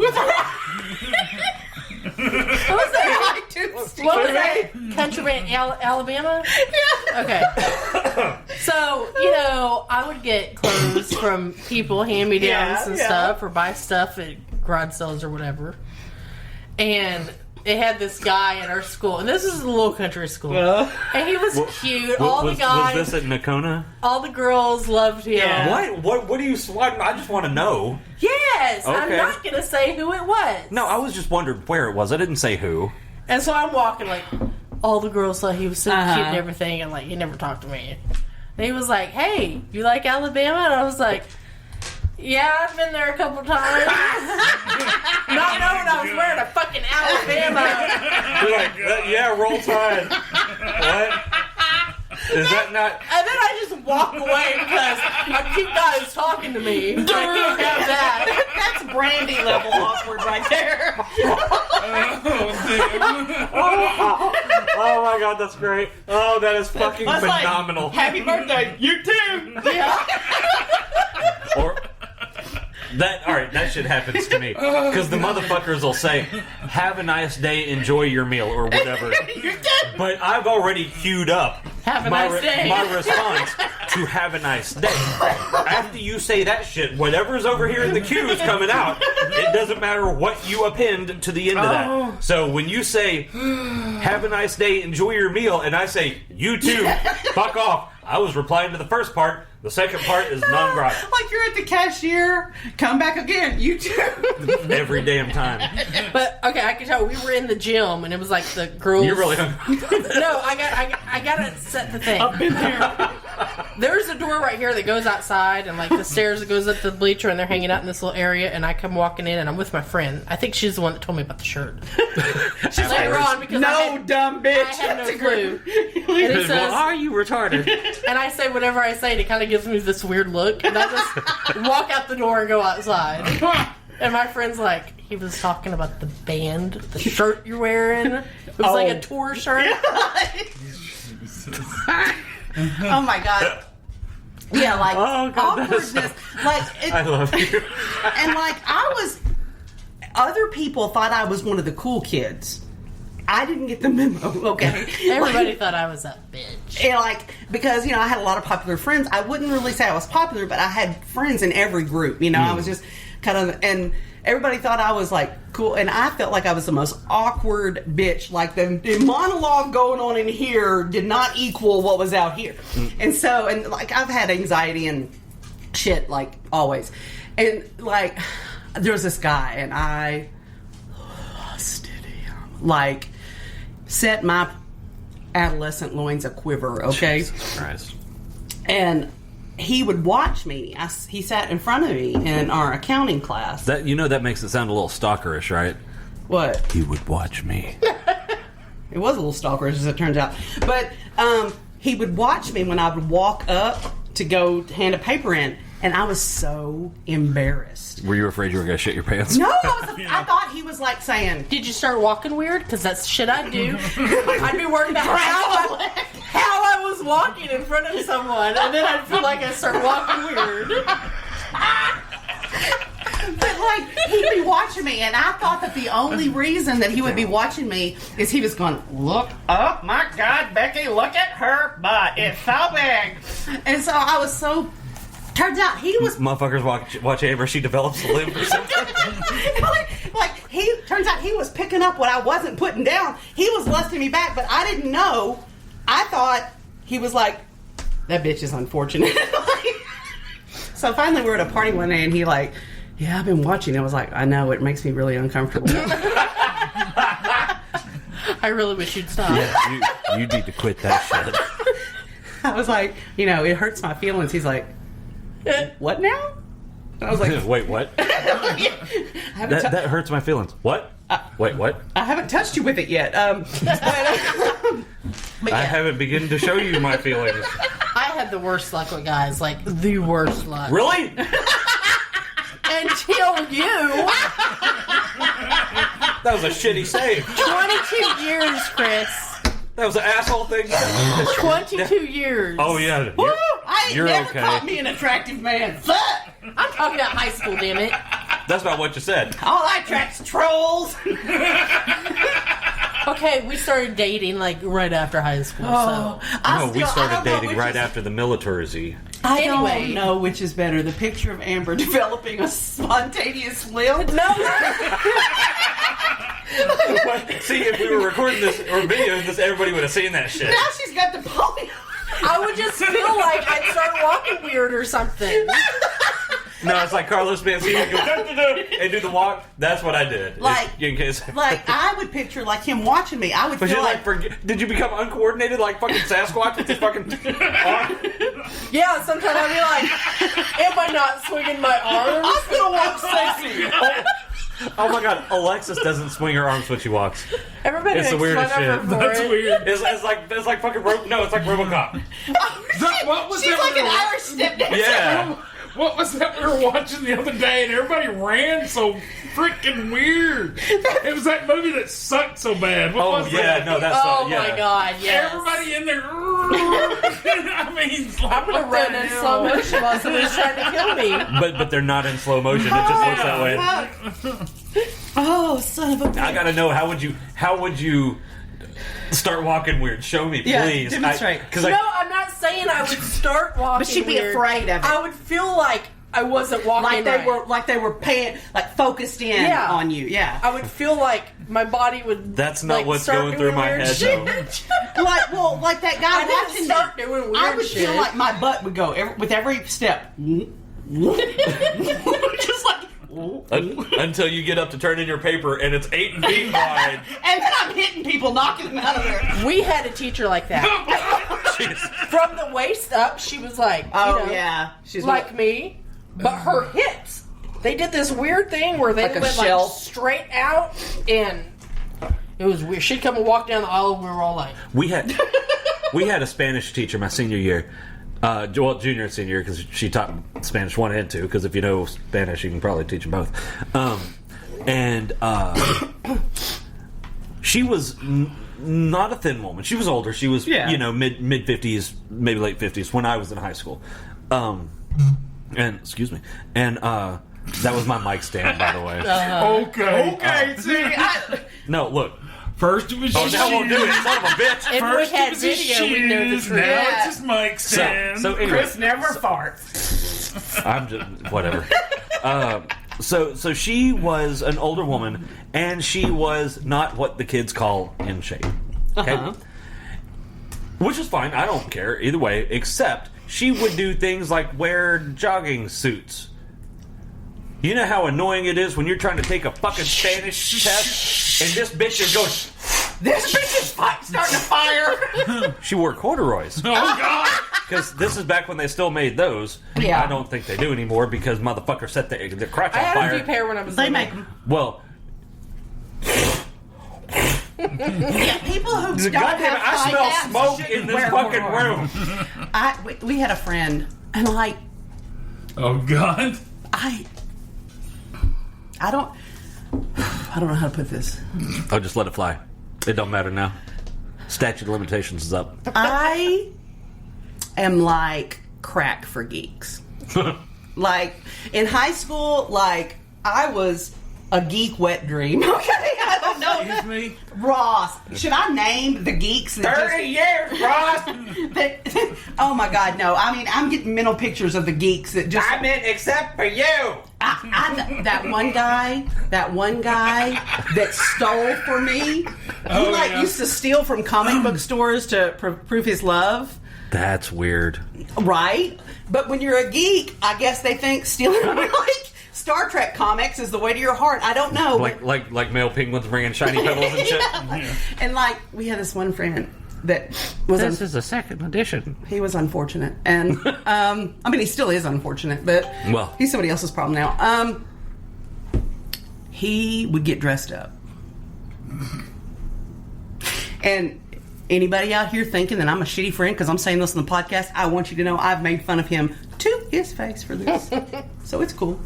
With her What was that? What was that? Country Band, Alabama? Yeah. Okay. So, you know, I would get clothes from people, hand-me-downs and stuff, or buy stuff at garage sales or whatever. And it had this guy at our school, and this is a little country school. And he was cute. All the guys. Was this at Nakona? All the girls loved him. Yeah. What do you... I just want to know. Yes! Okay. I'm not going to say who it was. No, I was just wondering where it was. I didn't say who. And so I'm walking, like, all the girls thought he was so cute and everything, and, like, he never talked to me. And he was like, hey, you like Alabama? And I was like, yeah, I've been there a couple times. Not knowing I was wearing a fucking Alabama. You're like, yeah, roll tide. What? Is that not... And then I just walk away because a cute guy is talking to me. I can't have that. That's Brandy level awkward right there. Oh my god, that's great. Oh, that is fucking I was like, phenomenal. Happy birthday, you too. Yeah. Or... Alright, that shit happens to me. Because the motherfuckers will say, have a nice day, enjoy your meal, or whatever. But I've already queued up Have a nice day. my response to have a nice day. After you say that shit, whatever's over here in the queue is coming out. It doesn't matter what you append to the end of that. So when you say, have a nice day, enjoy your meal, and I say, you too, fuck off, I was replying to the first part. The second part is non-grata. Like you're at the cashier, come back again, you too. Every damn time. But okay, I can tell we were in the gym and it was like the girls. You're really hungry. No, I gotta set the thing. I've been there. There's a door right here that goes outside, and like the stairs that goes up to the bleacher, and they're hanging out in this little area. And I come walking in, and I'm with my friend. I think she's the one that told me about the shirt. She's later on because dumb bitch. I had no clue. And it Well, says, are you retarded? and I say whatever I say, and it kind of gives me this weird look, and I just walk out the door and go outside. And my friend's like, he was talking about the band, the shirt you're wearing. It was like a tour shirt. Oh my god. Yeah, like awkwardness. Like I love you. And like other people thought I was one of the cool kids. I didn't get the memo, okay? Everybody thought I was a bitch. And like, because, you know, I had a lot of popular friends. I wouldn't really say I was popular, but I had friends in every group, you know? I was just kind of, and everybody thought I was like cool, and I felt like I was the most awkward bitch. Like the monologue going on in here did not equal what was out here. And so, and like I've had anxiety and shit, like always. And like, there was this guy, and I lusted him. Like, set my adolescent loins a quiver, okay? Jesus Christ. And he would watch me. He sat in front of me in our accounting class. That that makes it sound a little stalkerish, right? What? He would watch me. It was a little stalkerish, as it turns out. But he would watch me when I would walk up to go hand a paper in, and I was so embarrassed. Were you afraid you were going to shit your pants? No, I thought he was like saying, Did you start walking weird? Because that's shit I do. I'd be worried about how I was walking in front of someone, and then I'd feel like I start walking weird. but like, he'd be watching me, and I thought that the only reason that he would be watching me is he was going, look, oh my God, Becky, look at her butt. It's so big. And so I was so... Turns out he was... Motherfuckers watch Amber, she develops a limb or something. Turns out he was picking up what I wasn't putting down. He was lusting me back, but I didn't know. I thought he was like, that bitch is unfortunate. So finally we're at a party one day, and he like, yeah, I've been watching. I was like, I know, it makes me really uncomfortable. I really wish you'd stop. Yeah, you need to quit that shit. I was like, you know, it hurts my feelings. He's like, what now? And I was like, wait, what? That hurts my feelings. What? Wait, what? I haven't touched you with it yet. But I haven't begun to show you my feelings. I had the worst luck with guys, like the worst luck. Really? Until you. That was a shitty save. 22 years, Chris. That was an asshole thing. 22 years. Oh, yeah. I ain't You're never okay. caught me an attractive man. Fuck! I'm talking about high school, damn it. That's not what you said. All I attracts trolls. Okay, we started dating like right after high school. Oh, No, we started dating right after the military. I Anyway. don't know which is better, the picture of Amber developing a spontaneous limp. No. See, if we were recording this or videoing this, everybody would have seen that shit. Now she's got the polio. I would just feel like I'd start walking weird or something. No, it's like Carlos Mencia go and do the walk. That's what I did. Like, in case. Like, I would picture, like, him watching me. I would But feel you're like... did you become uncoordinated like fucking Sasquatch with his fucking arm? Yeah, sometimes I'd be like, am I not swinging my arms? I'm gonna walk sexy. Oh my god, Alexis doesn't swing her arms when she walks. Everybody It's the makes weirdest fun of her shit. for That's it. weird. It's like fucking no, it's like RoboCop. What was She's that like we an were- Irish step dancer. Yeah. What was that we were watching the other day and everybody ran so freaking weird? It was that movie that sucked so bad. What Oh was yeah, that? no, that's Oh yeah. my god, yes. Everybody in there. I mean, I'm gonna run in slow motion while somebody's trying to kill me. But they're not in slow motion. It just looks that way. Oh, son of a bitch. I gotta know how would you start walking weird? Show me, Yeah, please. demonstrate. Because No, I'm not saying I would start walking But she'd be weird. afraid of it. I would feel like I wasn't walking Like they were paying, like focused in Yeah. on you. Yeah. I would feel like my body would. That's not like, what's start going through doing my weird head, shit. like that guy I didn't watching start me. doing weird I would shit. feel like my butt would go with every step. Just like. until you get up to turn in your paper and it's 8 feet wide. And then I'm hitting people, knocking them out of there. We had a teacher like that. Jeez. From the waist up, she was like, Oh, you know, yeah. She's like me, but her hips. They did this weird thing where they Like a went shell. like straight out, and it was weird. She'd come and walk down the aisle, and we were all like, We had a Spanish teacher my senior year. Well, junior and senior, because she taught Spanish 1 and 2, because if you know Spanish, you can probably teach them both. She was not a thin woman. She was older. She was, Yeah. mid 50s, maybe late 50s, when I was in high school. And, excuse me. And, that was my mic stand, by the way. okay. See, No, look. First it was Oh, shoes. that won't do it, son of a bitch. if First we it had was his video, we know the shoes. truth. Now Yeah. it's his mic stand. So anyway. Chris never farts. I'm just whatever. So she was an older woman, and she was not what the kids call in shape. Okay, which is fine. I don't care either way. Except she would do things like wear jogging suits. You know how annoying it is when you're trying to take a fucking Spanish test, and this bitch is going. This bitch is starting to fire. She wore corduroys. Oh God! Because this is back when they still made those. Yeah. I don't think they do anymore because motherfuckers set the crotch I on had a fire. few pair when I was They little. make them. Well, Yeah, people who don't goddamn, have I smell thigh smoke gaps in this wear fucking corduroy. room. We had a friend, and like, Oh God! I don't know how to put this. I'll just let it fly. It don't matter now. Statute of limitations is up. I am like crack for geeks. Like in high school, like I was a geek wet dream. Okay, I don't know. Excuse me. Ross, should I name the geeks? That 30 years, Ross! that, oh my God, no! I mean, I'm getting mental pictures of the geeks that just. I meant except for you. That one guy that stole from me. He yeah. used to steal from comic book stores to prove his love. That's weird. Right? But when you're a geek, I guess they think stealing like Star Trek comics is the way to your heart. I don't know. Like male penguins bringing shiny pebbles and shit. Yeah. And like we had this one friend that was is the second edition. he was unfortunate, and I mean he still is unfortunate, but Well. he's somebody else's problem now. He would get dressed up, and anybody out here thinking that I'm a shitty friend because I'm saying this on the podcast, I want you to know I've made fun of him to his face for this, so it's cool.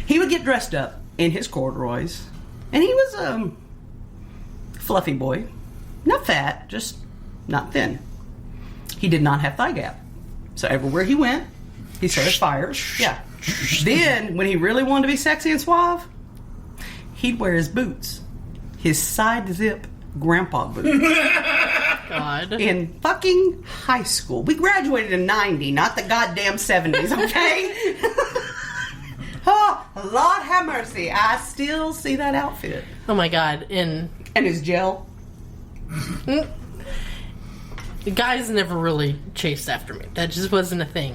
He would get dressed up in his corduroys, and he was a fluffy boy, not fat, just not thin. He did not have thigh gap, so everywhere he went, he started fires. Yeah, Then, when he really wanted to be sexy and suave, he'd wear his boots. His side zip grandpa boots. God. In fucking high school. We graduated in 90, not the goddamn 70s, okay? Oh, Lord have mercy. I still see that outfit. Oh my God. And his gel. The guys never really chased after me. That just wasn't a thing.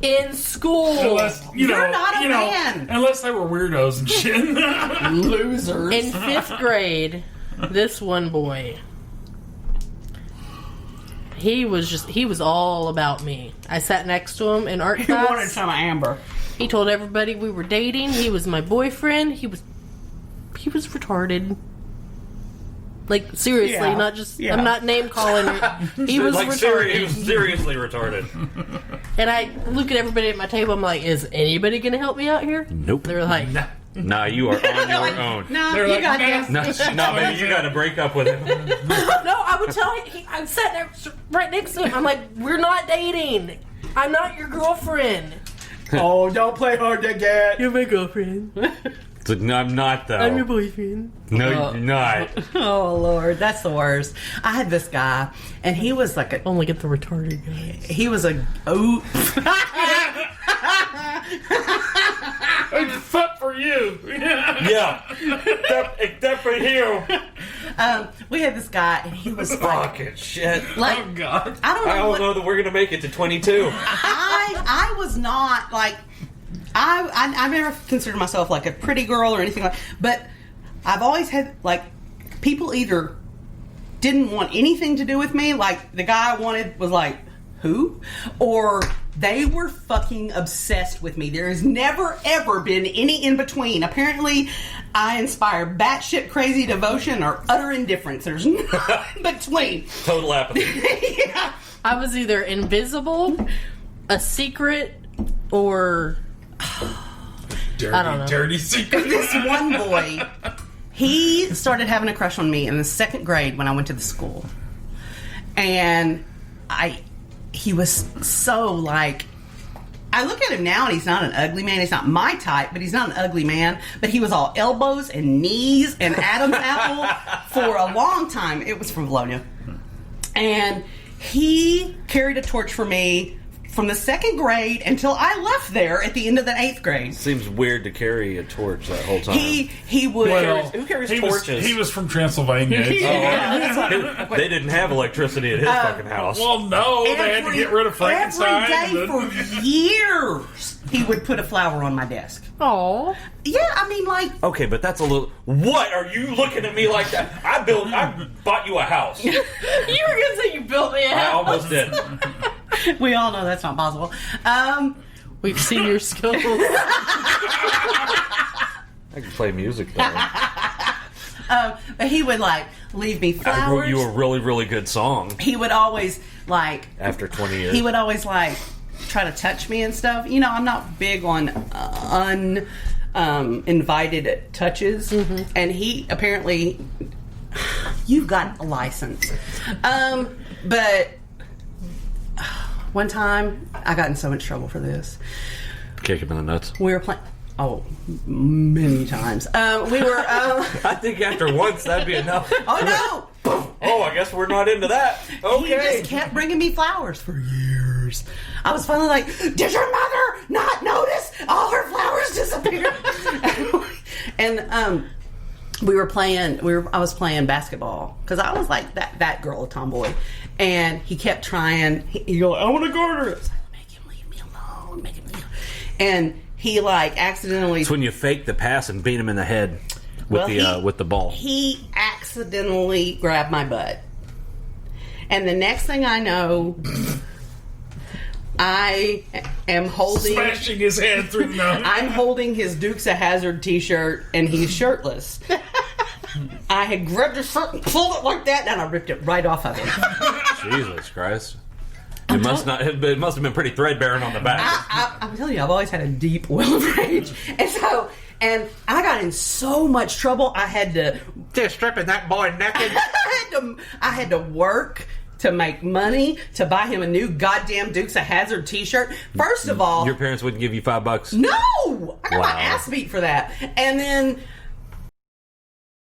In school. Unless, You're not a man. Unless they were weirdos and shit. Losers. In 5th grade, this one boy, he was all about me. I sat next to him in art He wanted class. some Amber. He told everybody we were dating. He was my boyfriend. He was retarded. Like, seriously, Yeah. not just... Yeah. I'm not name-calling it. He was like retarded. he was seriously retarded. And I look at everybody at my table, I'm like, is anybody going to help me out here? Nope. They're like... Nah, you are on your own. No, They're you like, got "Nah." this. No, baby, you got to break up with him. No, I would tell him. I sat there right next to him. I'm like, we're not dating. I'm not your girlfriend. Oh, don't play hard to get. You're my girlfriend. It's like, no, I'm not, though. I'm your boyfriend. No, you're not. Oh, Lord, that's the worst. I had this guy, and he was like a... Only get the retarded guys. He was a... Oh. Fuck for you. Yeah. Except for you. We had this guy, and he was like... Fucking shit. like Oh, God. I don't know I don't what... know that we're going to make it to 22. I was not, like... I never considered myself, like, a pretty girl or anything like... But I've always had, like... People either didn't want anything to do with me, like, the guy I wanted was like... Who? Or they were fucking obsessed with me. There has never, ever been any in between. Apparently, I inspire batshit crazy devotion or utter indifference. There's no in between. Total apathy. Yeah. I was either invisible, a secret, or... Dirty, I don't know. dirty secret. This one boy, he started having a crush on me in the 2nd grade when I went to the school. And he was so, like... I look at him now and he's not an ugly man. He's not my type, but he's not an ugly man. But he was all elbows and knees and Adam's apple for a long time. It was from Bologna. And he carried a torch for me from the 2nd grade until I left there at the end of the 8th grade. Seems weird to carry a torch that whole time. He would... Well, Who carries he torches? he was from Transylvania. They didn't have electricity at his fucking house. Well, no, they had to get rid of Frankenstein. Every day for years, he would put a flower on my desk. Oh, Yeah, I mean, like... Okay, but that's a little... What are you looking at me like that? I bought you a house. you were gonna say you built me a I house. almost did. We all know that's not possible. We've seen your skills. I can play music though. But he would, like, leave me flowers. I wrote you a really, really good song He would always, like... after 20 years. He would always, like, try to touch me and stuff. You know, I'm not big on uninvited touches. Mm-hmm. And he, apparently... You've got a license. But... One time, I got in so much trouble for this. Kick him in the nuts. We were playing... Oh, many times. We were... I think after once that'd be enough. oh, no! Oh, I guess we're not into that. Okay. He just kept bringing me flowers for years. I was finally like, did your mother not notice all her flowers disappeared? And I was playing basketball because I was like that girl, a tomboy. And he kept trying. He'd go, I want to guard her. I was like, make him leave me alone. Make him leave. And he like accidentally. It's when you fake the pass and beat him in the head with the ball. He accidentally grabbed my butt. And the next thing I know, I am holding... Smashing his head through the nose. I'm holding his Dukes of Hazzard t-shirt, and he's shirtless. I had grabbed his shirt and pulled it like that, and I ripped it right off of him. Jesus Christ. It must have been pretty threadbare on the back. I'm telling you, I've always had a deep well of rage. And I got in so much trouble, I had to... Just stripping that boy naked. I had to work to make money to buy him a new goddamn Dukes of Hazzard t-shirt. First of all, Your parents wouldn't give you $5? no, I got my ass beat for that. And then